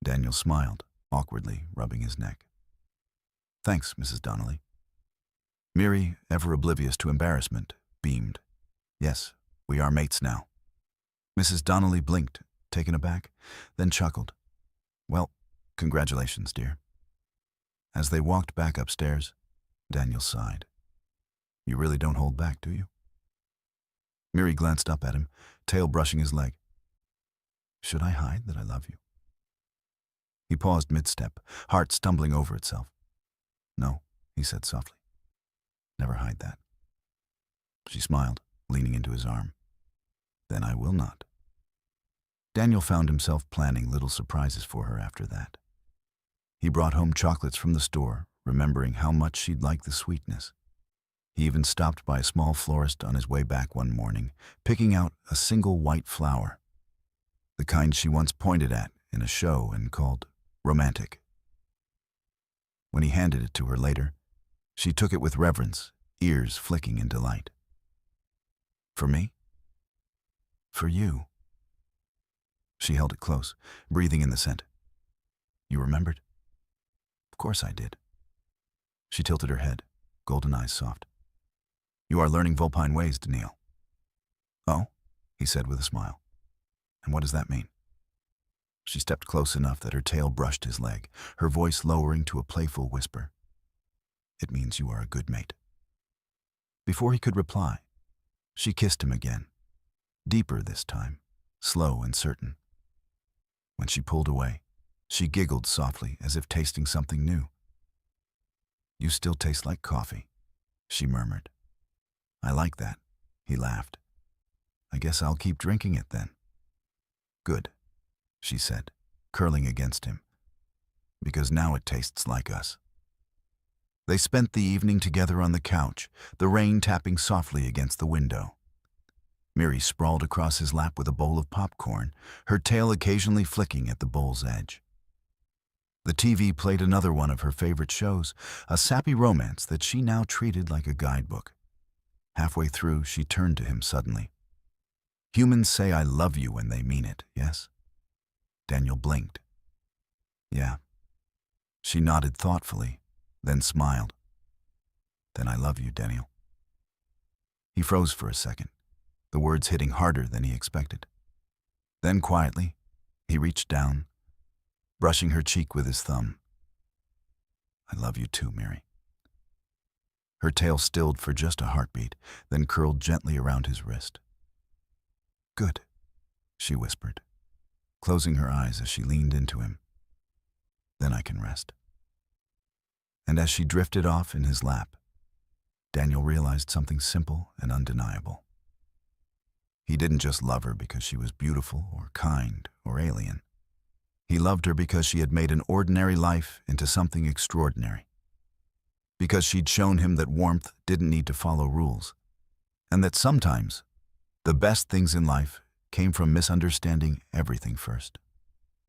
Daniel smiled, awkwardly rubbing his neck. "Thanks, Mrs. Donnelly." Miri, ever oblivious to embarrassment, beamed. "Yes, we are mates now." Mrs. Donnelly blinked, taken aback, then chuckled. "Well, congratulations, dear." As they walked back upstairs, Daniel sighed. "You really don't hold back, do you?" Miri glanced up at him, tail brushing his leg. "Should I hide that I love you?" He paused mid-step, heart stumbling over itself. "No," he said softly. "Never hide that." She smiled, leaning into his arm. "Then I will not." Daniel found himself planning little surprises for her after that. He brought home chocolates from the store, remembering how much she'd like the sweetness. He even stopped by a small florist on his way back one morning, picking out a single white flower, the kind she once pointed at in a show and called romantic. When he handed it to her later, she took it with reverence, ears flicking in delight. "For me?" "For you." She held it close, breathing in the scent. "You remembered?" "Of course I did." She tilted her head, golden eyes soft. "You are learning Vulpine ways, Daniil." "Oh?" he said with a smile. "And what does that mean?" She stepped close enough that her tail brushed his leg, her voice lowering to a playful whisper. "It means you are a good mate." Before he could reply, she kissed him again, deeper this time, slow and certain. When she pulled away, she giggled softly as if tasting something new. "You still taste like coffee," she murmured. "I like that," he laughed. "I guess I'll keep drinking it then." "Good," she said, curling against him, "because now it tastes like us." They spent the evening together on the couch, the rain tapping softly against the window. Miri sprawled across his lap with a bowl of popcorn, her tail occasionally flicking at the bowl's edge. The TV played another one of her favorite shows, a sappy romance that she now treated like a guidebook. Halfway through, she turned to him suddenly. "Humans say I love you when they mean it, yes?" Daniel blinked. "Yeah." She nodded thoughtfully, then smiled. "Then I love you, Daniel." He froze for a second, the words hitting harder than he expected. Then quietly, he reached down, brushing her cheek with his thumb. "I love you too, Miri." Her tail stilled for just a heartbeat, then curled gently around his wrist. "Good," she whispered, closing her eyes as she leaned into him. "Then I can rest." And as she drifted off in his lap, Daniel realized something simple and undeniable. He didn't just love her because she was beautiful or kind or alien. He loved her because she had made an ordinary life into something extraordinary. Because she'd shown him that warmth didn't need to follow rules, and that sometimes the best things in life came from misunderstanding everything first.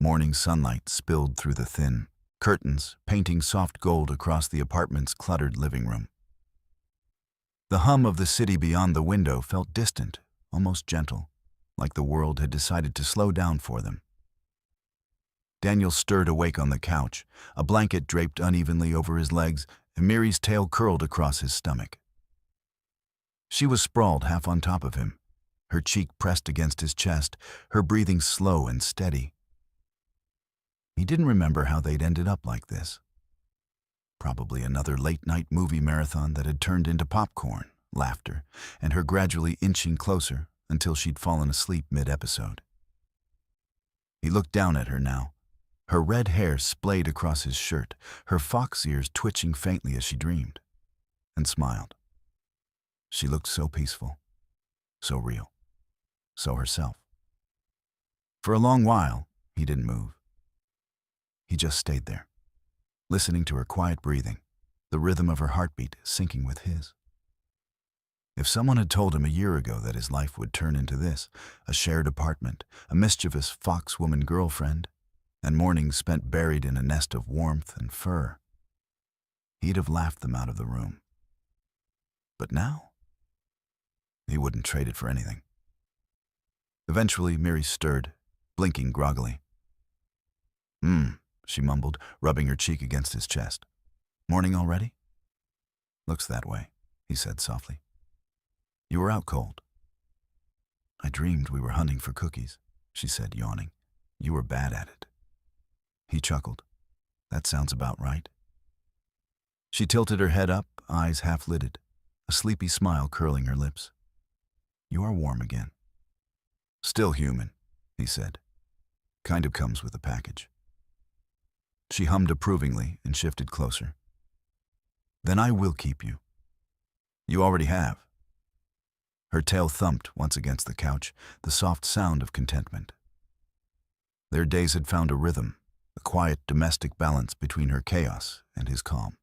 Morning sunlight spilled through the thin curtains, painting soft gold across the apartment's cluttered living room. The hum of the city beyond the window felt distant, almost gentle, like the world had decided to slow down for them. Daniel stirred awake on the couch, a blanket draped unevenly over his legs, and Miri's tail curled across his stomach. She was sprawled half on top of him, her cheek pressed against his chest, her breathing slow and steady. He didn't remember how they'd ended up like this. Probably another late-night movie marathon that had turned into popcorn, laughter, and her gradually inching closer until she'd fallen asleep mid-episode. He looked down at her now, her red hair splayed across his shirt, her fox ears twitching faintly as she dreamed, and smiled. She looked so peaceful, so real, so herself. For a long while, he didn't move. He just stayed there, listening to her quiet breathing, the rhythm of her heartbeat syncing with his. If someone had told him a year ago that his life would turn into this, a shared apartment, a mischievous fox-woman girlfriend, and mornings spent buried in a nest of warmth and fur, he'd have laughed them out of the room. But now, he wouldn't trade it for anything. Eventually, Miri stirred, blinking groggily. She mumbled, rubbing her cheek against his chest. "Morning already?" "Looks that way," he said softly. "You were out cold." "I dreamed we were hunting for cookies," she said, yawning. "You were bad at it." He chuckled. "That sounds about right." She tilted her head up, eyes half-lidded, a sleepy smile curling her lips. "You are warm again." "Still human," he said. "Kind of comes with the package." She hummed approvingly and shifted closer. "Then I will keep you." "You already have." Her tail thumped once against the couch, the soft sound of contentment. Their days had found a rhythm, a quiet domestic balance between her chaos and his calm.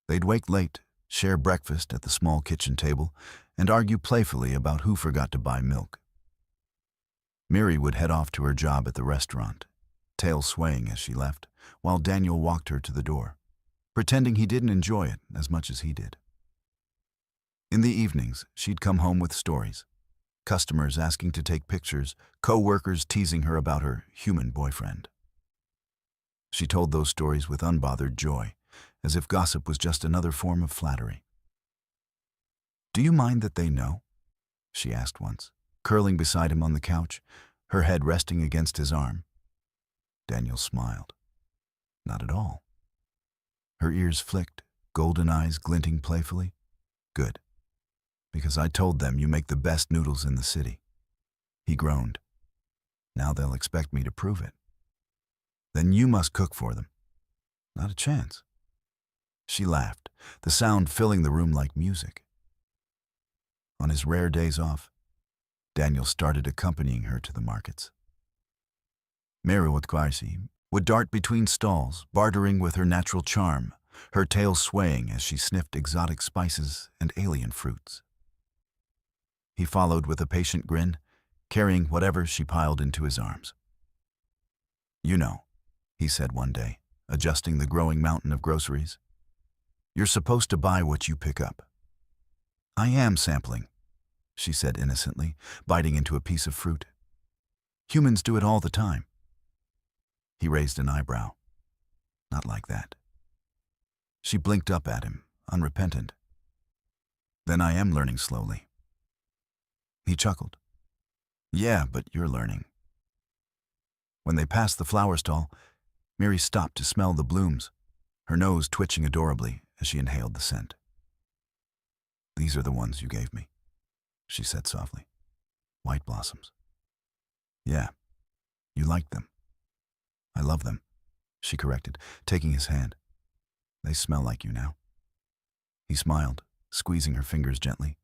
They'd wake late, share breakfast at the small kitchen table, and argue playfully about who forgot to buy milk. Miri would head off to her job at the restaurant, tail swaying as she left, while Daniel walked her to the door, pretending he didn't enjoy it as much as he did. In the evenings, she'd come home with stories, customers asking to take pictures, co-workers teasing her about her human boyfriend. She told those stories with unbothered joy, as if gossip was just another form of flattery. "Do you mind that they know?" she asked once, curling beside him on the couch, her head resting against his arm. Daniel smiled. "Not at all." Her ears flicked, golden eyes glinting playfully. "Good. Because I told them you make the best noodles in the city." He groaned. "Now they'll expect me to prove it." "Then you must cook for them." "Not a chance." She laughed, the sound filling the room like music. On his rare days off, Daniel started accompanying her to the markets. Mary would dart between stalls, bartering with her natural charm, her tail swaying as she sniffed exotic spices and alien fruits. He followed with a patient grin, carrying whatever she piled into his arms. "You know," he said one day, adjusting the growing mountain of groceries, "you're supposed to buy what you pick up." "I am sampling," she said innocently, biting into a piece of fruit. "Humans do it all the time." He raised an eyebrow. "Not like that." She blinked up at him, unrepentant. "Then I am learning slowly." He chuckled. "Yeah, but you're learning." When they passed the flower stall, Miri stopped to smell the blooms, her nose twitching adorably as she inhaled the scent. "These are the ones you gave me," she said softly. "White blossoms." "Yeah, you liked them." "I love them," she corrected, taking his hand. "They smell like you now." He smiled, squeezing her fingers gently.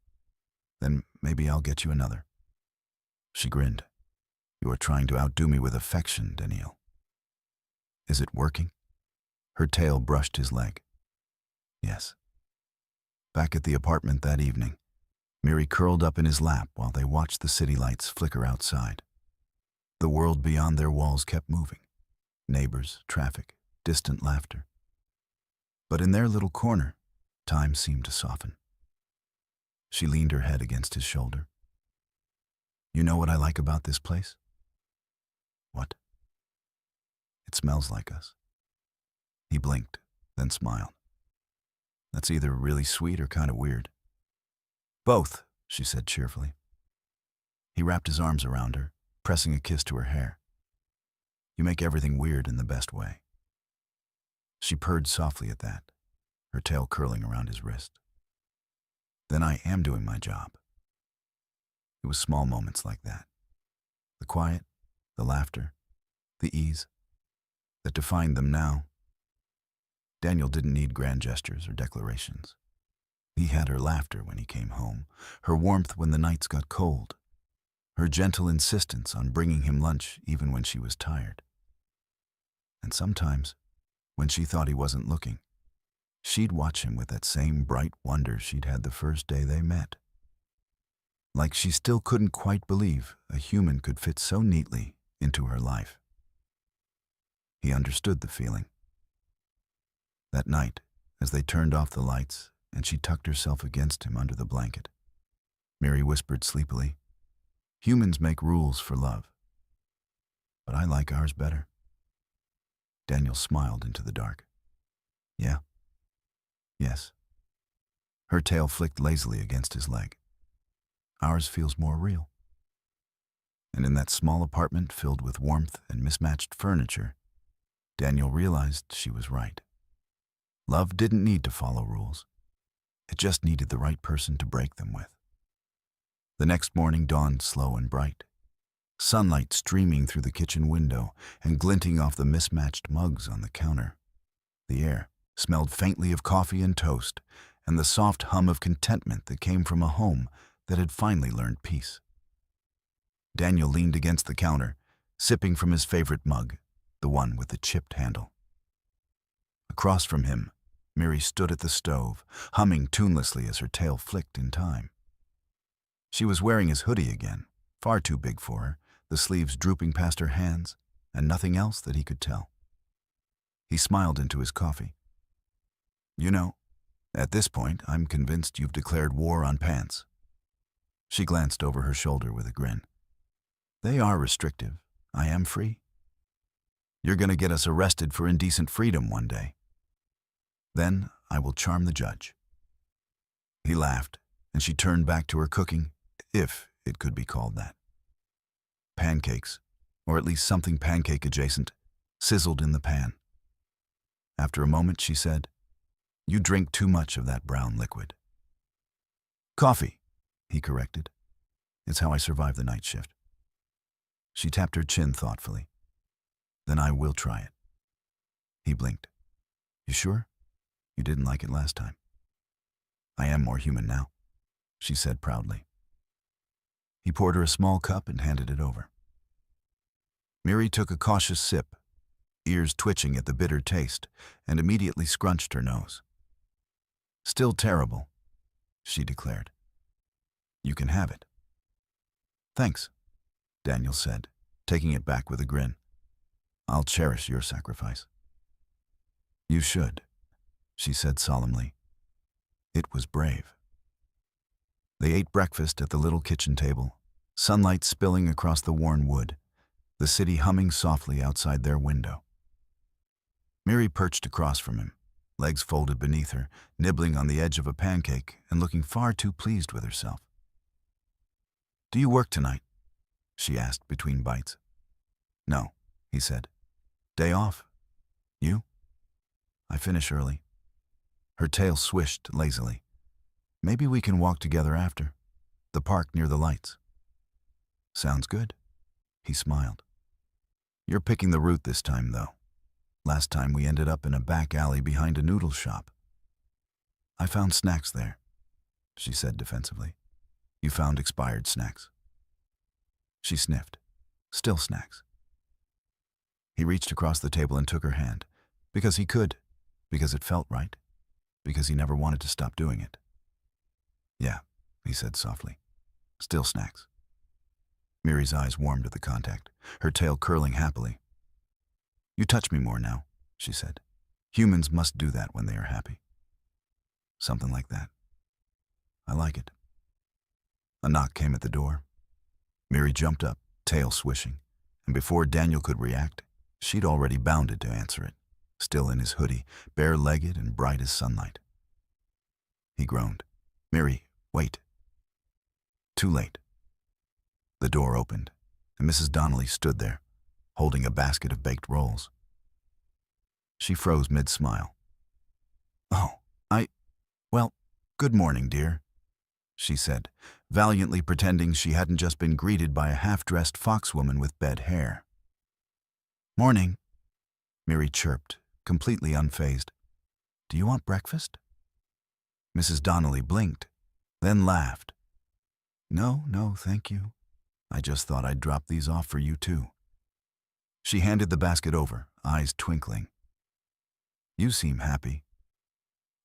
"Then maybe I'll get you another." She grinned. "You are trying to outdo me with affection, Danielle." "Is it working?" Her tail brushed his leg. "Yes." Back at the apartment that evening, Miri curled up in his lap while they watched the city lights flicker outside. The world beyond their walls kept moving. Neighbors, traffic, distant laughter. But in their little corner, time seemed to soften. She leaned her head against his shoulder. "You know what I like about this place?" "What?" "It smells like us." He blinked, then smiled. "That's either really sweet or kind of weird." "Both," she said cheerfully. He wrapped his arms around her, pressing a kiss to her hair. "You make everything weird in the best way." She purred softly at that, her tail curling around his wrist. "Then I am doing my job." It was small moments like that. The quiet, the laughter, the ease that defined them now. Daniel didn't need grand gestures or declarations. He had her laughter when he came home, her warmth when the nights got cold, her gentle insistence on bringing him lunch even when she was tired. And sometimes, when she thought he wasn't looking, she'd watch him with that same bright wonder she'd had the first day they met. Like she still couldn't quite believe a human could fit so neatly into her life. He understood the feeling. That night, as they turned off the lights and she tucked herself against him under the blanket, Miri whispered sleepily, "Humans make rules for love, but I like ours better." Daniel smiled into the dark. "Yeah? Yes." Her tail flicked lazily against his leg. "Ours feels more real." And in that small apartment filled with warmth and mismatched furniture, Daniel realized she was right. Love didn't need to follow rules. It just needed the right person to break them with. The next morning dawned slow and bright, sunlight streaming through the kitchen window and glinting off the mismatched mugs on the counter. The air smelled faintly of coffee and toast and the soft hum of contentment that came from a home that had finally learned peace. Daniel leaned against the counter, sipping from his favorite mug, the one with the chipped handle. Across from him, Miri stood at the stove, humming tunelessly as her tail flicked in time. She was wearing his hoodie again, far too big for her, the sleeves drooping past her hands, and nothing else that he could tell. He smiled into his coffee. "You know, at this point, I'm convinced you've declared war on pants." She glanced over her shoulder with a grin. "They are restrictive. I am free. You're going to get us arrested for indecent freedom one day. Then I will charm the judge." He laughed, and she turned back to her cooking, if it could be called that. Pancakes, or at least something pancake adjacent, sizzled in the pan. After a moment, she said, "You drink too much of that brown liquid." "Coffee," he corrected. "It's how I survive the night shift." She tapped her chin thoughtfully. "Then I will try it." He blinked. "You sure? You didn't like it last time." "I am more human now," she said proudly. He poured her a small cup and handed it over. Miri took a cautious sip, ears twitching at the bitter taste, and immediately scrunched her nose. "Still terrible," she declared. "You can have it." "Thanks," Daniel said, taking it back with a grin. "I'll cherish your sacrifice." "You should," she said solemnly. It was brave. They ate breakfast at the little kitchen table, sunlight spilling across the worn wood, the city humming softly outside their window. Miri perched across from him, legs folded beneath her, nibbling on the edge of a pancake and looking far too pleased with herself. "Do you work tonight?" she asked between bites. "No," he said. "Day off. You?" "I finish early." Her tail swished lazily. "Maybe we can walk together after. The park near the lights." "Sounds good." He smiled. "You're picking the route this time, though. Last time we ended up in a back alley behind a noodle shop." "I found snacks there," she said defensively. "You found expired snacks." She sniffed. "Still snacks." He reached across the table and took her hand, because he could, because it felt right, because he never wanted to stop doing it. "Yeah," he said softly. "Still snacks." Miri's eyes warmed at the contact, her tail curling happily. "You touch me more now," she said. "Humans must do that when they are happy." "Something like that. I like it." A knock came at the door. Miri jumped up, tail swishing, and before Daniel could react, she'd already bounded to answer it, still in his hoodie, bare-legged and bright as sunlight. He groaned. "Miri, wait." Too late. The door opened, and Mrs. Donnelly stood there, holding a basket of baked rolls. She froze mid-smile. "Oh, well, good morning, dear," she said, valiantly pretending she hadn't just been greeted by a half-dressed foxwoman with bed hair. "Morning," Miri chirped, completely unfazed. "Do you want breakfast?" Mrs. Donnelly blinked, then laughed. No, thank you. I just thought I'd drop these off for you too." She handed the basket over, eyes twinkling. "You seem happy."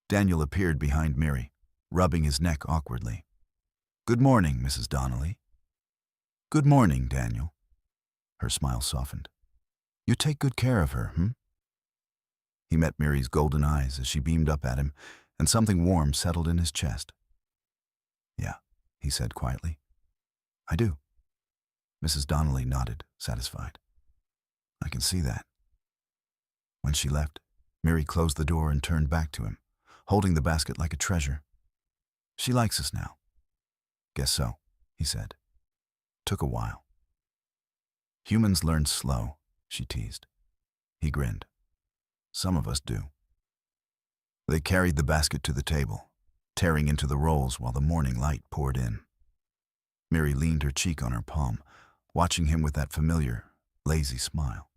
Daniel appeared behind Miri, rubbing his neck awkwardly. "Good morning, Mrs. Donnelly." "Good morning, Daniel." Her smile softened. "You take good care of her, hmm?" He met Miri's golden eyes as she beamed up at him, and something warm settled in his chest. "Yeah," he said quietly. "I do." Mrs. Donnelly nodded, satisfied. "I can see that." When she left, Miri closed the door and turned back to him, holding the basket like a treasure. "She likes us now." "Guess so," he said. "Took a while." "Humans learn slow," she teased. He grinned. "Some of us do." They carried the basket to the table, tearing into the rolls while the morning light poured in. Miri leaned her cheek on her palm, watching him with that familiar, lazy smile.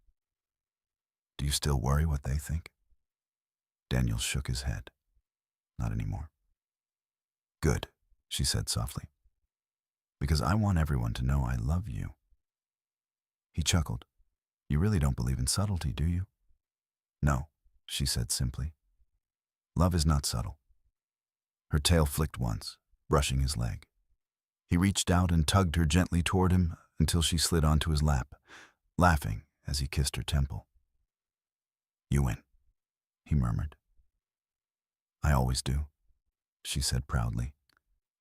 "Do you still worry what they think?" Daniel shook his head. "Not anymore." "Good," she said softly. "Because I want everyone to know I love you." He chuckled. "You really don't believe in subtlety, do you?" "No," she said simply. "Love is not subtle." Her tail flicked once, brushing his leg. He reached out and tugged her gently toward him until she slid onto his lap, laughing as he kissed her temple. "You win," he murmured. "I always do," she said proudly,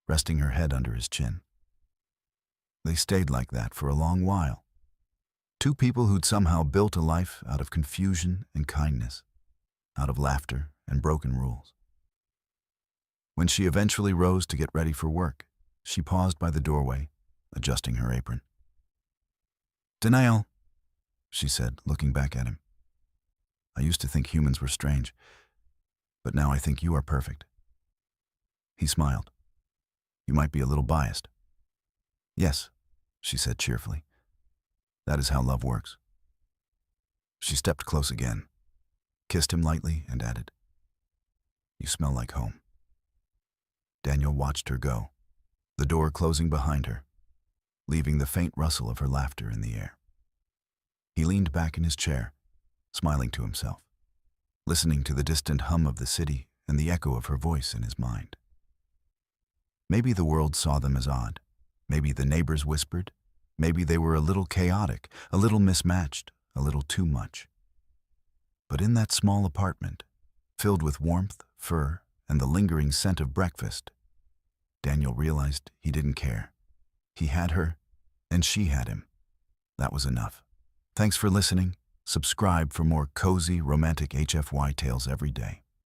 resting her head under his chin. They stayed like that for a long while. Two people who'd somehow built a life out of confusion and kindness, out of laughter and broken rules. When she eventually rose to get ready for work, she paused by the doorway, adjusting her apron. "Daniel," she said, looking back at him. "I used to think humans were strange, but now I think you are perfect." He smiled. "You might be a little biased." "Yes," she said cheerfully. "That is how love works." She stepped close again, kissed him lightly, and added, "You smell like home." Daniel watched her go, the door closing behind her, leaving the faint rustle of her laughter in the air. He leaned back in his chair, smiling to himself, listening to the distant hum of the city and the echo of her voice in his mind. Maybe the world saw them as odd. Maybe the neighbors whispered. Maybe they were a little chaotic, a little mismatched, a little too much. But in that small apartment, filled with warmth, fur, and the lingering scent of breakfast, Daniel realized he didn't care. He had her, and she had him. That was enough. Thanks for listening. Subscribe for more cozy, romantic HFY tales every day.